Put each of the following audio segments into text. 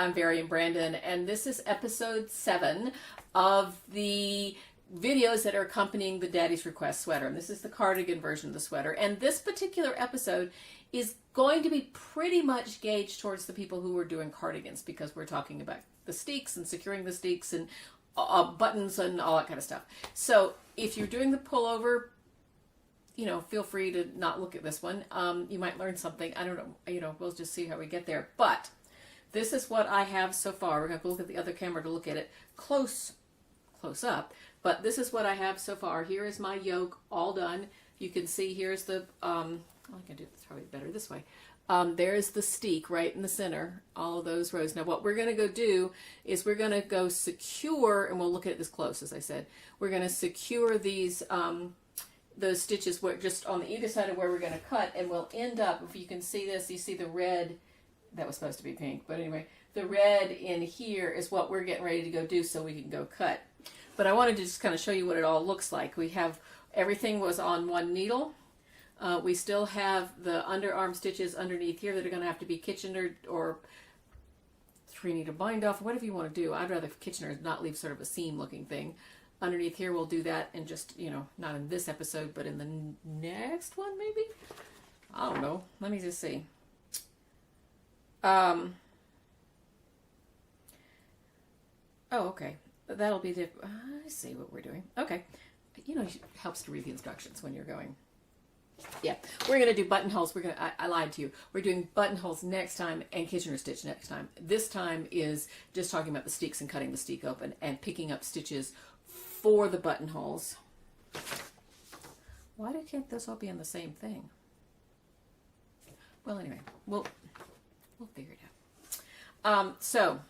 I'm Aerion Brandon, and this is episode 7 of the videos that are accompanying the Daddy's Request sweater. And this is the cardigan version of the sweater. And this particular episode is going to be pretty much gauged towards the people who are doing cardigans, because we're talking about the steeks and securing the steeks and buttons and all that kind of stuff. So if you're doing the pullover, you know, feel free to not look at this one. You might learn something. I don't know. You know, we'll just see how we get there. But this is what I have so far. We're going to look at the other camera to look at it close up. But this is what I have so far. Here is my yoke all done. You can see here's the, I can do this probably better this way. There's the steek right in the center, all of those rows. Now what we're going to go do is we're going to go secure, and we'll look at this close, as I said. We're going to secure these, those stitches just on the either side of where we're going to cut, and we'll end up, if you can see this, you see the red, that was supposed to be pink, but anyway, the red in here is what we're getting ready to go do so we can go cut. But I wanted to just kind of show you what it all looks like. We have, everything was on one needle. We still have the underarm stitches underneath here that are going to have to be Kitchener or 3-needle bind off, whatever you want to do. I'd rather Kitchener not leave sort of a seam looking thing. Underneath here, we'll do that in just, you know, not in this episode, but in the next one, maybe? I don't know. Let me just see. Oh, okay. That'll be the, I see what we're doing. Okay. You know, it helps to read the instructions when you're going. Yeah, we're going to do buttonholes. We're going to, I lied to you. We're doing buttonholes next time and Kitchener stitch next time. This time is just talking about the steeks and cutting the steek open and picking up stitches for the buttonholes. Why can't this all be in the same thing? Well, anyway, we'll figure it out. So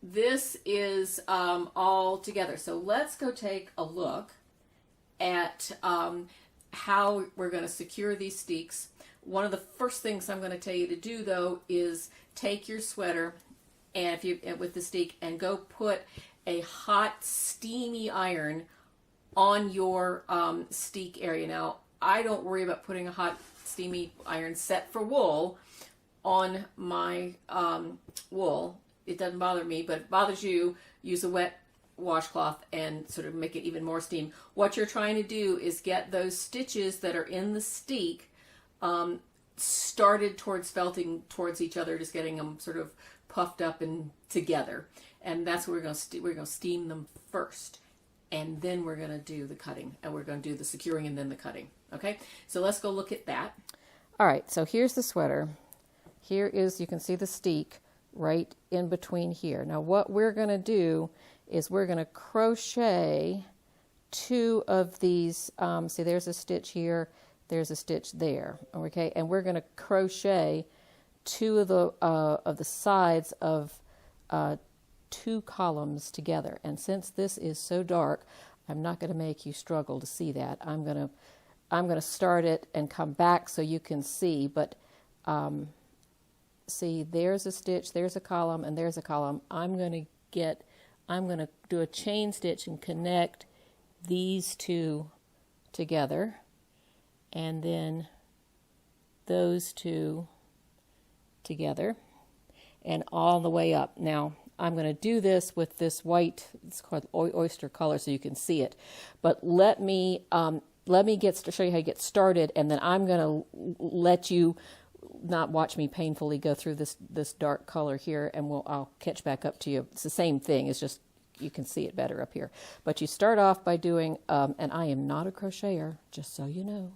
this is all together. So let's go take a look at how we're going to secure these steeks. One of the first things I'm going to tell you to do, though, is take your sweater and if you with the steek and go put a hot, steamy iron on your steek area. Now, I don't worry about putting a hot, steamy iron set for wool on my wool. It doesn't bother me, but it bothers you. Use a wet washcloth and sort of make it even more steam. What you're trying to do is get those stitches that are in the steek started towards felting towards each other, just getting them sort of puffed up and together. And that's what we're going to steam them first, and then we're going to do the cutting, and we're going to do the securing and then the cutting. Okay, so let's go look at that. All right, so here's the sweater. Here is, you can see the steek right in between here. Now what we're going to do is we're going to crochet 2 of these. See, there's a stitch here, there's a stitch there. Okay, and we're going to crochet 2 of the sides of 2 columns together. And since this is so dark, I'm not going to make you struggle to see that. I'm going to start it and come back so you can see. But see, there's a stitch, there's a column, and there's a column. I'm going to do a chain stitch and connect these 2 together, and then those 2 together, and all the way up. Now, I'm going to do this with this white, it's called oyster color, so you can see it. But let me show you how you get started, and then I'm going to let you not watch me painfully go through this dark color here, and I'll catch back up to you. It's the same thing. It's just you can see it better up here. But you start off by doing, and I am not a crocheter, just so you know.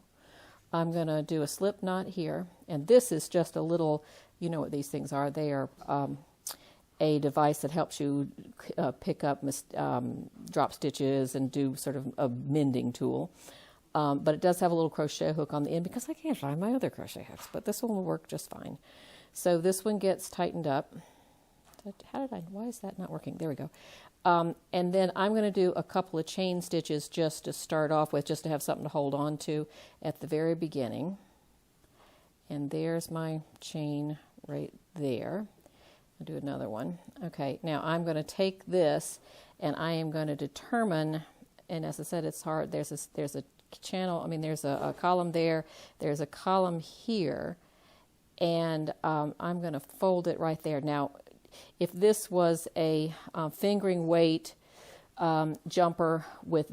I'm going to do a slip knot here, and this is just a little, you know what these things are. They are a device that helps you pick up drop stitches and do sort of a mending tool. But it does have a little crochet hook on the end because I can't find my other crochet hooks, but this one will work just fine. So this one gets tightened up. Why is that not working? There we go. And then I'm going to do a couple of chain stitches just to start off with, just to have something to hold on to at the very beginning. And there's my chain right there. I'll do another one. Okay, now I'm going to take this and I am going to determine, and as I said, it's hard. There's a channel, there's a column there, there's a column here, and I'm going to fold it right there. Now, if this was a fingering weight jumper with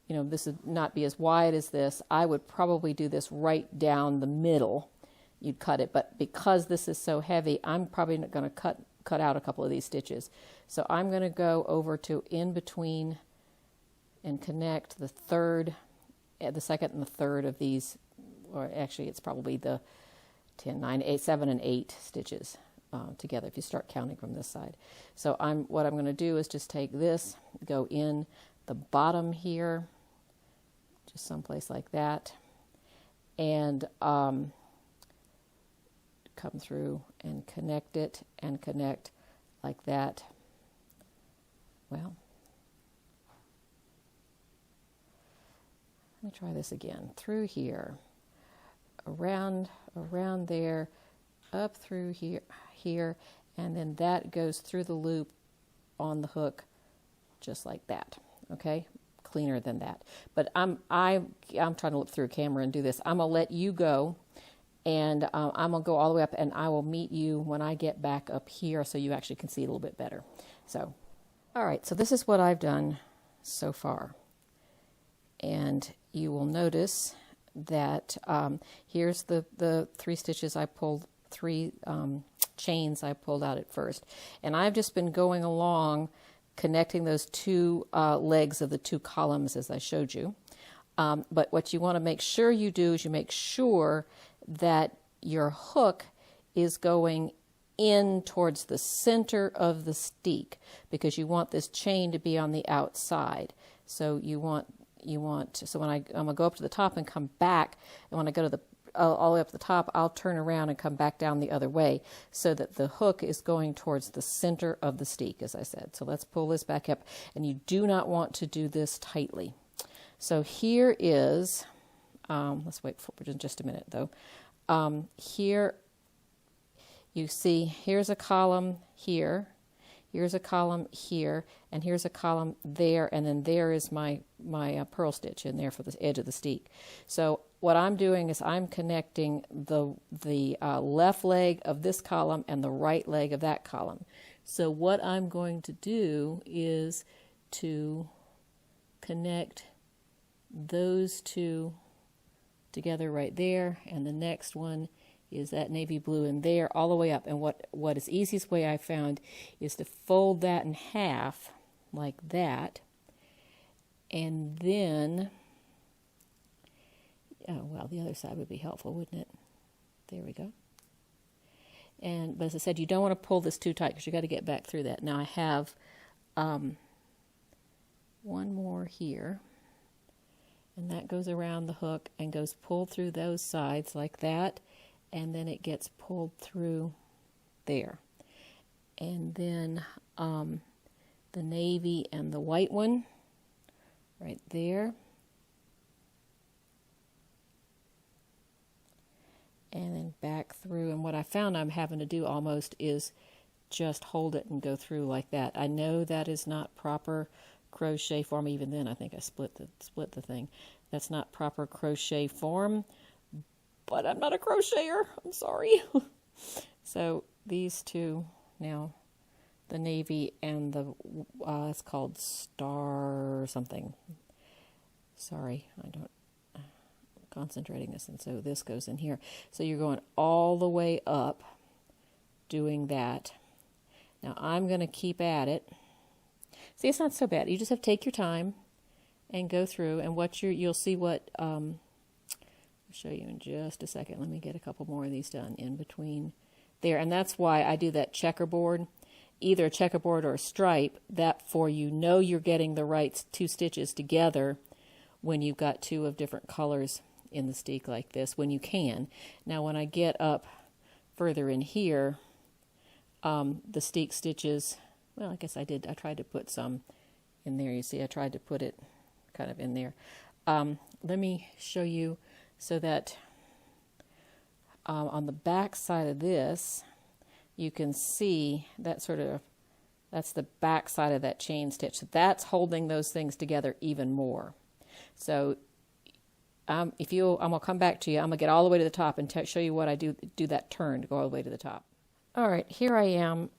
you know, this would not be as wide as this, I would probably do this right down the middle. You'd cut it, but because this is so heavy, I'm probably not going to cut out a couple of these stitches. So I'm going to go over to in between and connect the second and the third of these, or actually it's probably the 10, 9, 8, 7, and 8 stitches together if you start counting from this side. So what I'm going to do is just take this, go in the bottom here, just someplace like that, and come through and connect it and connect like that. Well, let me try this again. Through here, around there, up through here, and then that goes through the loop on the hook, just like that. Okay, cleaner than that. But I'm trying to look through a camera and do this. I'm gonna let you go, and I'm gonna go all the way up, and I will meet you when I get back up here, so you actually can see a little bit better. So, all right. So this is what I've done so far, and you will notice that here's the 3 stitches I pulled, 3 chains I pulled out at first, and I've just been going along connecting those 2 legs of the 2 columns as I showed you. But what you want to make sure you do is you make sure that your hook is going in towards the center of the steek, because you want this chain to be on the outside. So so when I'm going to go up to the top and come back, and when I go to all the way up to the top, I'll turn around and come back down the other way so that the hook is going towards the center of the steek, as I said. So let's pull this back up, and you do not want to do this tightly. So here is, let's wait for just a minute though. Here you see, here's a column here, here's a column here, and here's a column there, and then there is my purl stitch in there for the edge of the steek. So what I'm doing is I'm connecting the left leg of this column and the right leg of that column. So what I'm going to do is to connect those 2 together right there, and the next one is that navy blue in there all the way up. And what is easiest way I found is to fold that in half like that, and then well, the other side would be helpful, wouldn't it? There we go. But as I said, you don't want to pull this too tight because you got to get back through that. Now I have one more here, and that goes around the hook and goes pulled through those sides like that, and then it gets pulled through there. And then the navy and the white one right there. And then back through, and what I found I'm having to do almost is just hold it and go through like that. I know that is not proper crochet form. Even then I think I split the thing. That's not proper crochet form, but I'm not a crocheter. I'm sorry. So these 2 now, the navy and the it's called star or something. Sorry, I don't concentrating this, and so this goes in here. So you're going all the way up doing that. Now I'm going to keep at it. See, it's not so bad. You just have to take your time and go through, and you'll see what I'll show you in just a second. Let me get a couple more of these done in between there, and that's why I do that checkerboard, either a checkerboard or a stripe, that for you're getting the right 2 stitches together when you've got 2 of different colors in the steek like this, when you can. Now when I get up further in here, the steek stitches, well, I guess I tried to put some in there. You see, I tried to put it kind of in there. Let me show you so that on the back side of this, you can see that that's the back side of that chain stitch. So that's holding those things together even more. So if you, I'm gonna come back to you. I'm gonna get all the way to the top and show you what I do that turn to go all the way to the top. All right, here I am.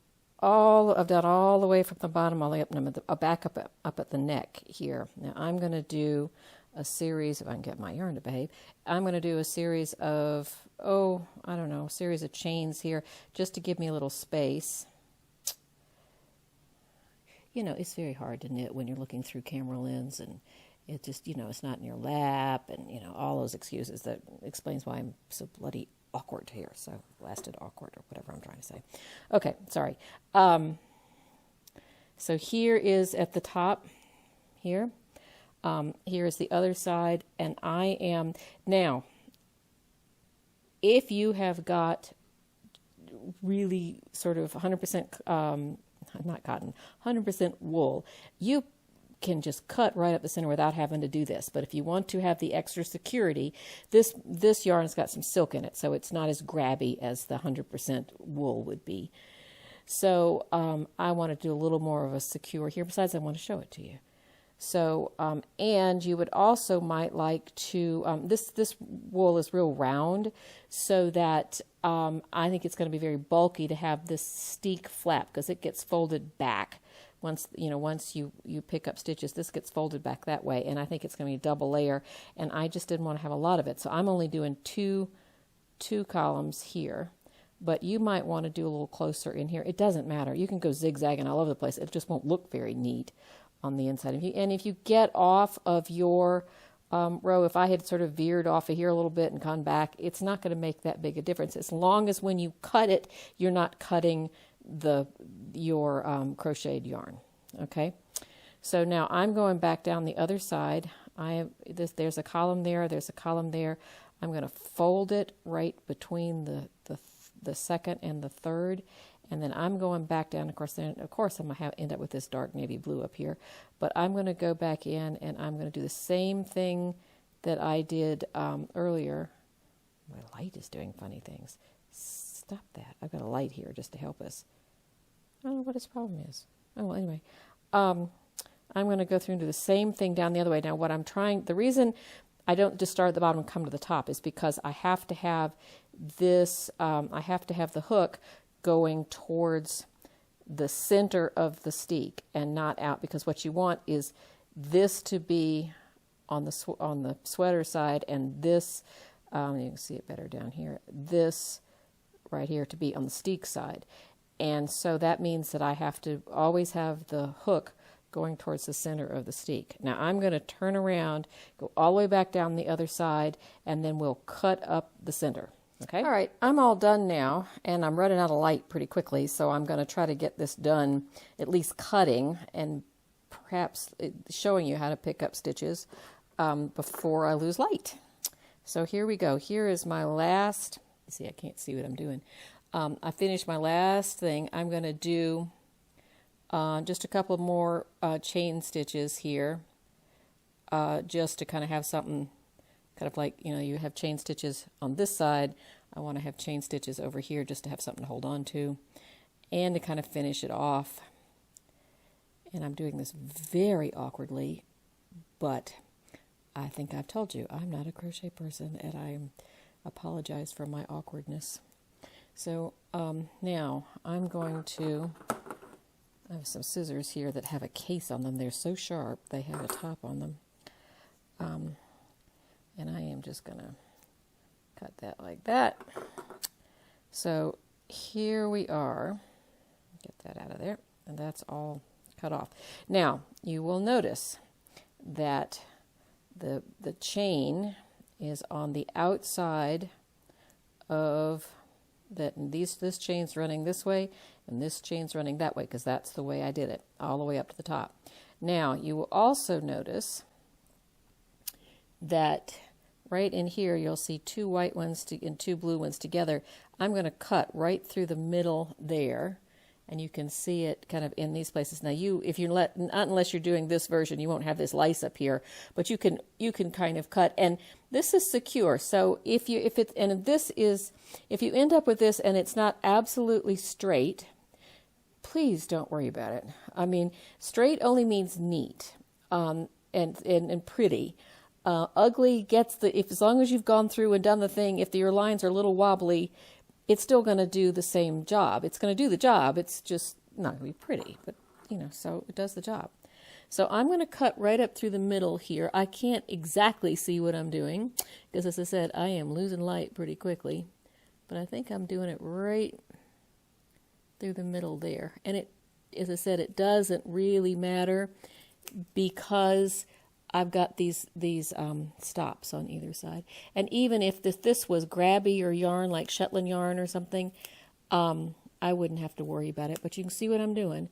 I've done all the way from the bottom all the way up, and I'm back up at the neck here. Now I'm gonna do a series, if I can get my yarn to behave, I'm going to do a series of, a series of chains here just to give me a little space. You know, it's very hard to knit when you're looking through camera lens, and it just, it's not in your lap, and, all those excuses. That explains why I'm so bloody awkward here, so lasted awkward, or whatever I'm trying to say. Okay, sorry. So here is at the top here. Here is the other side, and I am, now, if you have got really sort of 100%, not cotton, 100% wool, you can just cut right up the center without having to do this. But if you want to have the extra security, this yarn's got some silk in it, so it's not as grabby as the 100% wool would be. So I want to do a little more of a secure here. Besides, I want to show it to you. So, and you would also might like to, this wool is real round, so that I think it's going to be very bulky to have this steek flap, because it gets folded back. Once you pick up stitches, this gets folded back that way, and I think it's going to be a double layer, and I just didn't want to have a lot of it. So I'm only doing two columns here, but you might want to do a little closer in here. It doesn't matter. You can go zigzagging all over the place. It just won't look very neat on the inside. If you get off of your row, if I had sort of veered off of here a little bit and gone back, it's not going to make that big a difference, as long as when you cut it, you're not cutting your crocheted yarn. Okay, so now I'm going back down the other side. There's a column there, there's a column there. I'm going to fold it right between the second and the third, and then I'm going back down. Of course, I'm going to end up with this dark navy blue up here, but I'm going to go back in, and I'm going to do the same thing that I did earlier. My light is doing funny things. Stop that. I've got a light here just to help us. I don't know what his problem is. Oh, well, anyway. I'm going to go through and do the same thing down the other way. Now, the reason I don't just start at the bottom and come to the top is because I have to have this, I have to have the hook going towards the center of the steek and not out, because what you want is this to be on the sweater side, and this, you can see it better down here, this right here to be on the steek side. And so that means that I have to always have the hook going towards the center of the steek. Now I'm going to turn around, go all the way back down the other side, and then we'll cut up the center. Okay. All right, I'm all done now, and I'm running out of light pretty quickly, so I'm going to try to get this done, at least cutting, and perhaps showing you how to pick up stitches before I lose light. So here we go. Here is my last, see, I can't see what I'm doing. I finished my last thing. I'm going to do just a couple more chain stitches here, just to kind of have something, kind of like, you have chain stitches on this side. I want to have chain stitches over here just to have something to hold on to, and to kind of finish it off. And I'm doing this very awkwardly, but I think I've told you I'm not a crochet person, and I apologize for my awkwardness. So now I'm going to, I have some scissors here that have a case on them. They're so sharp, they have a top on them. And I am just going to cut that like that. So here we are. Get that out of there. And that's all cut off. Now, you will notice that the chain is on the outside of that. This chain's running this way, and this chain's running that way, because that's the way I did it, all the way up to the top. Now, you will also notice that right in here you'll see two white ones and two blue ones together. I'm going to cut right through the middle there, and you can see it kind of in these places. Now unless you're doing this version, you won't have this lice up here, but you can kind of cut, and this is secure. So if you end up with this and it's not absolutely straight, please don't worry about it. I mean, straight only means neat and pretty. Ugly gets if as long as you've gone through and done the thing, if your lines are a little wobbly, it's still going to do the same job. It's going to do the job. It's just not going to be pretty, but so it does the job. So I'm going to cut right up through the middle here. I can't exactly see what I'm doing because, as I said, I am losing light pretty quickly, but I think I'm doing it right through the middle there. And it, as I said, it doesn't really matter because I've got these stops on either side. And even if this was grabby or yarn like Shetland yarn or something, I wouldn't have to worry about it. But you can see what I'm doing.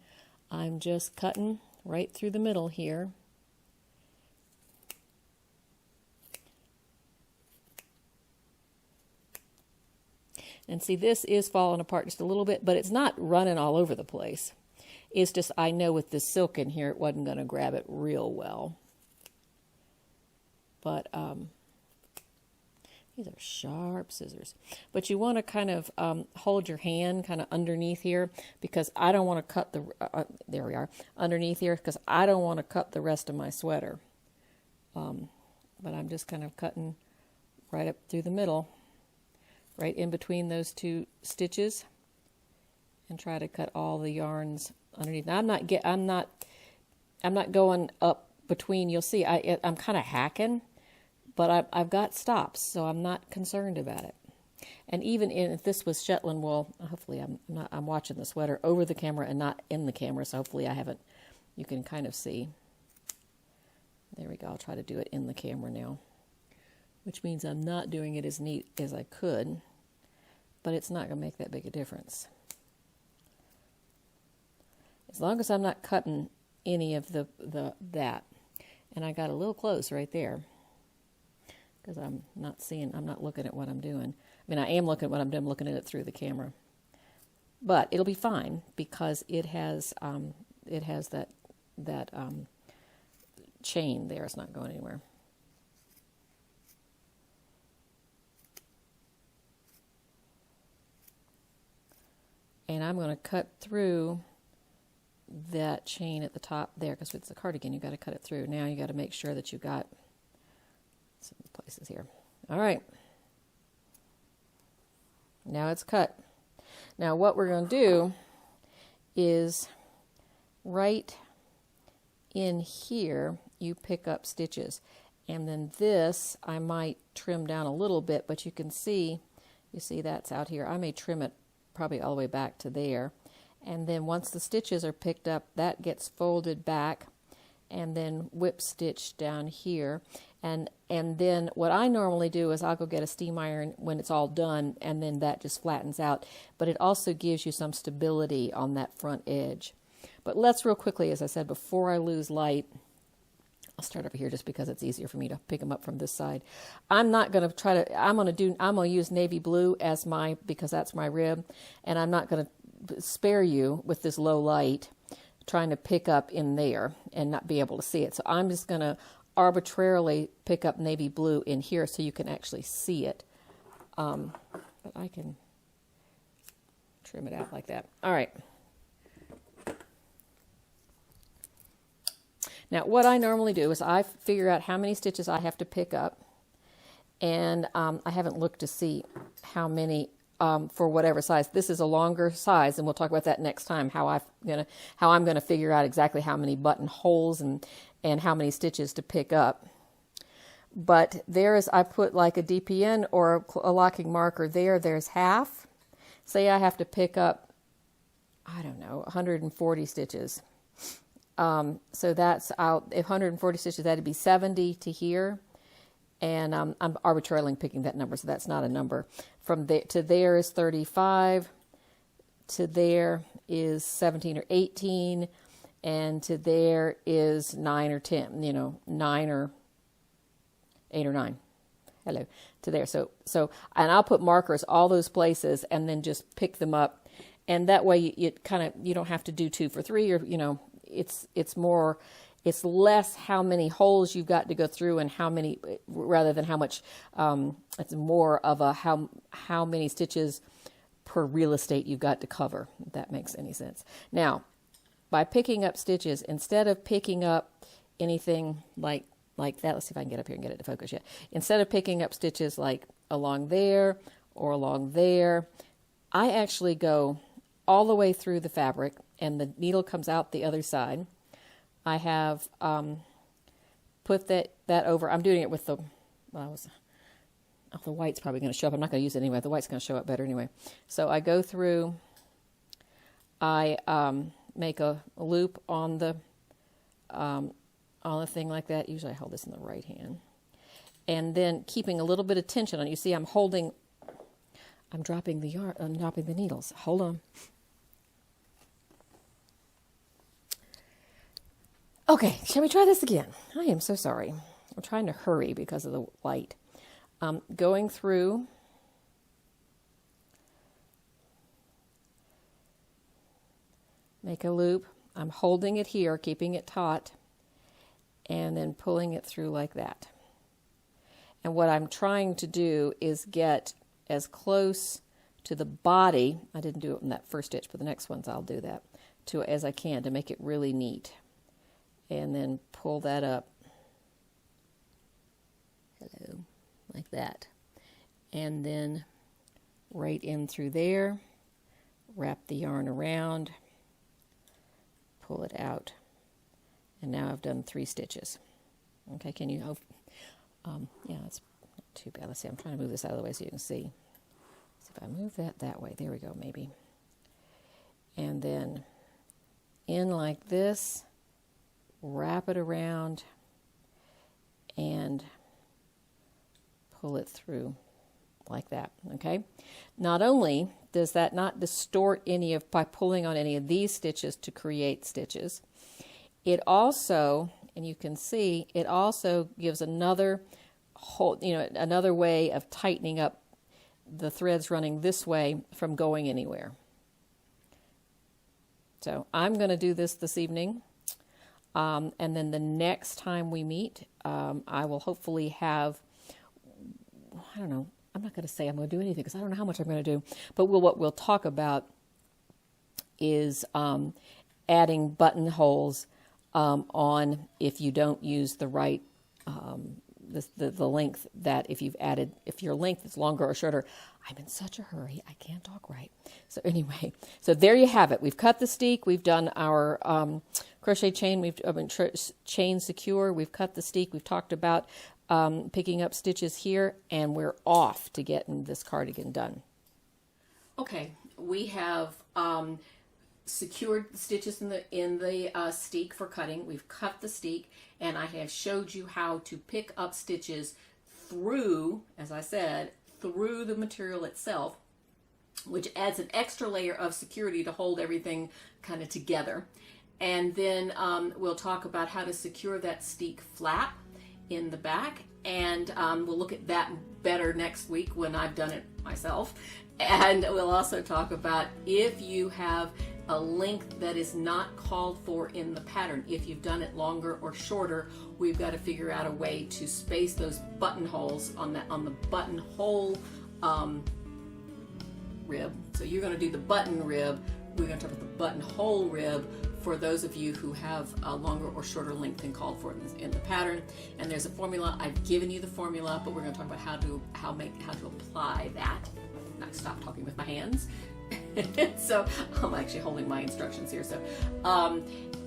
I'm just cutting right through the middle here. And see, this is falling apart just a little bit, but it's not running all over the place. It's just, I know with the silk in here, it wasn't going to grab it real well. But these are sharp scissors. But you want to kind of hold your hand kind of underneath here because I don't want to cut the, there we are, underneath here because I don't want to cut the rest of my sweater. But I'm just kind of cutting right up through the middle, right in between those two stitches, and try to cut all the yarns underneath. Now I'm not going up between. You'll see I'm kind of hacking, but I've got stops, so I'm not concerned about it. And even if this was Shetland wool, hopefully I'm watching the sweater over the camera and not in the camera, so hopefully you can kind of see. There we go. I'll try to do it in the camera now, which means I'm not doing it as neat as I could, but it's not going to make that big a difference. As long as I'm not cutting any of that. And I got a little close right there because I'm not looking at what I'm doing. I mean, I am looking at what I'm doing, looking at it through the camera. But it'll be fine because it has that chain there. It's not going anywhere. And I'm going to cut through that chain at the top there because it's a cardigan. You've got to cut it through. Now you got to make sure that you've got some places here. All right. Now it's cut. Now what we're going to do is right in here you pick up stitches, and then this I might trim down a little bit, but you see that's out here. I may trim it probably all the way back to there, and then once the stitches are picked up, that gets folded back and then whip stitched down here. And then what I normally do is I'll go get a steam iron when it's all done, and then that just flattens out. But it also gives you some stability on that front edge. But let's real quickly, as I said, before I lose light, I'll start over here just because it's easier for me to pick them up from this side. I'm not going to try to, I'm going to use navy blue as because that's my rib, and I'm not going to spare you with this low light trying to pick up in there and not be able to see it. So I'm just going to arbitrarily pick up navy blue in here so you can actually see it. But I can trim it out like that. All right. Now what I normally do is I figure out how many stitches I have to pick up, and I haven't looked to see how many for whatever size. This is a longer size, and we'll talk about that next time, how I'm gonna figure out exactly how many buttonholes and how many stitches to pick up. But I put like a DPN or a locking marker there. There's half. Say I have to pick up, I don't know, 140 stitches. So that's out. If 140 stitches, that'd be 70 to here. And I'm arbitrarily picking that number, so that's not a number. From there to there is 35, to there is 17 or 18, and to there is 9 or 10, 9 or 8 or 9. Hello, to there. So, and I'll put markers all those places and then just pick them up. And that way you don't have to do 2 for 3 or, it's less how many holes you've got to go through and how many, rather than how much, it's more of a how many stitches per real estate you've got to cover, if that makes any sense. Now, by picking up stitches, instead of picking up anything like like that. Let's see if I can get up here and get it to focus. Yeah. Instead of picking up stitches like along there or along there, I actually go all the way through the fabric and the needle comes out the other side. I have put that over. I'm doing it with the, the white's probably going to show up. I'm not going to use it anyway. The white's going to show up better anyway. So I go through, I make a loop on the thing like that. Usually I hold this in the right hand. And then keeping a little bit of tension on it. You see I'm dropping the yarn, I'm dropping the needles. Hold on. Okay, shall we try this again? I am so sorry. I'm trying to hurry because of the light. Going through, make a loop. I'm holding it here, keeping it taut, and then pulling it through like that. And what I'm trying to do is get as close to the body, I didn't do it in that first stitch, but the next ones I'll do that, as I can to make it really neat. And then pull that up. Hello. Like that. And then right in through there, wrap the yarn around, pull it out, and now I've done 3 stitches. Okay, can you, yeah, that's not too bad. Let's see, I'm trying to move this out of the way so you can see. So if I move that way, there we go, maybe. And then in like this, wrap it around, and pull it through like that, okay? Not only does that not distort by pulling on any of these stitches to create stitches, it also, and you can see, it also gives another another way of tightening up the threads running this way from going anywhere. So I'm going to do this evening, and then the next time we meet, I will hopefully have, I don't know, I'm not going to say I'm going to do anything because I don't know how much I'm going to do, but what we'll talk about is adding buttonholes on if you don't use the right, the length that if your length is longer or shorter. I'm in such a hurry, I can't talk right. So anyway, so there you have it. We've cut the steek, we've done our crochet chain, chain secure, we've cut the steek, we've talked about picking up stitches here, and we're off to getting this cardigan done. Okay, we have secured the stitches in the steek for cutting. We've cut the steek, and I have showed you how to pick up stitches through, as I said, through the material itself, which adds an extra layer of security to hold everything kind of together. And then we'll talk about how to secure that steek flap in the back, and we'll look at that better next week when I've done it myself. And we'll also talk about if you have a length that is not called for in the pattern, if you've done it longer or shorter, we've got to figure out a way to space those buttonholes on the buttonhole rib. So you're going to do the button rib, we're going to talk about the buttonhole rib for those of you who have a longer or shorter length than called for in the pattern. And there's a formula. I've given you the formula, but we're going to talk about how to apply that. I stop talking with my hands. So I'm actually holding my instructions here. So,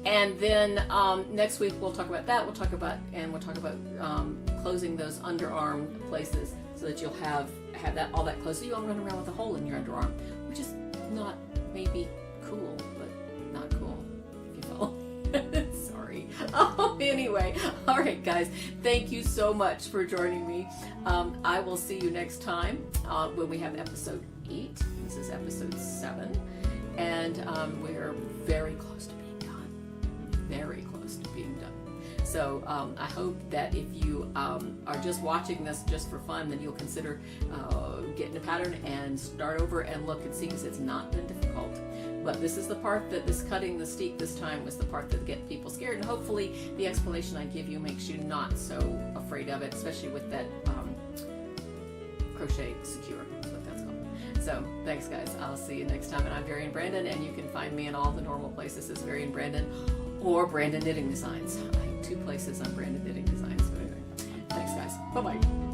and then next week we'll talk about that. We'll talk about closing those underarm places so that you'll have that all that closed. So you won't run around with a hole in your underarm, which is not maybe cool, but not cool if you follow. Sorry. Anyway, all right, guys. Thank you so much for joining me. I will see you next time when we have episode 8. This is episode 7, and we're very close to being done. Very close to being done. So I hope that if you are just watching this just for fun, then you'll consider getting a pattern and start over and look and see, because it's not been difficult. But this is the part that cutting the steek this time was the part that gets people scared, and hopefully the explanation I give you makes you not so afraid of it, especially with that crochet secure. That's what that's called. So thanks, guys. I'll see you next time. And I'm Aerion Brandon, and you can find me in all the normal places as Aerion Brandon or Brandon Knitting Designs. I have 2 places on Brandon Knitting Designs. Bye-bye.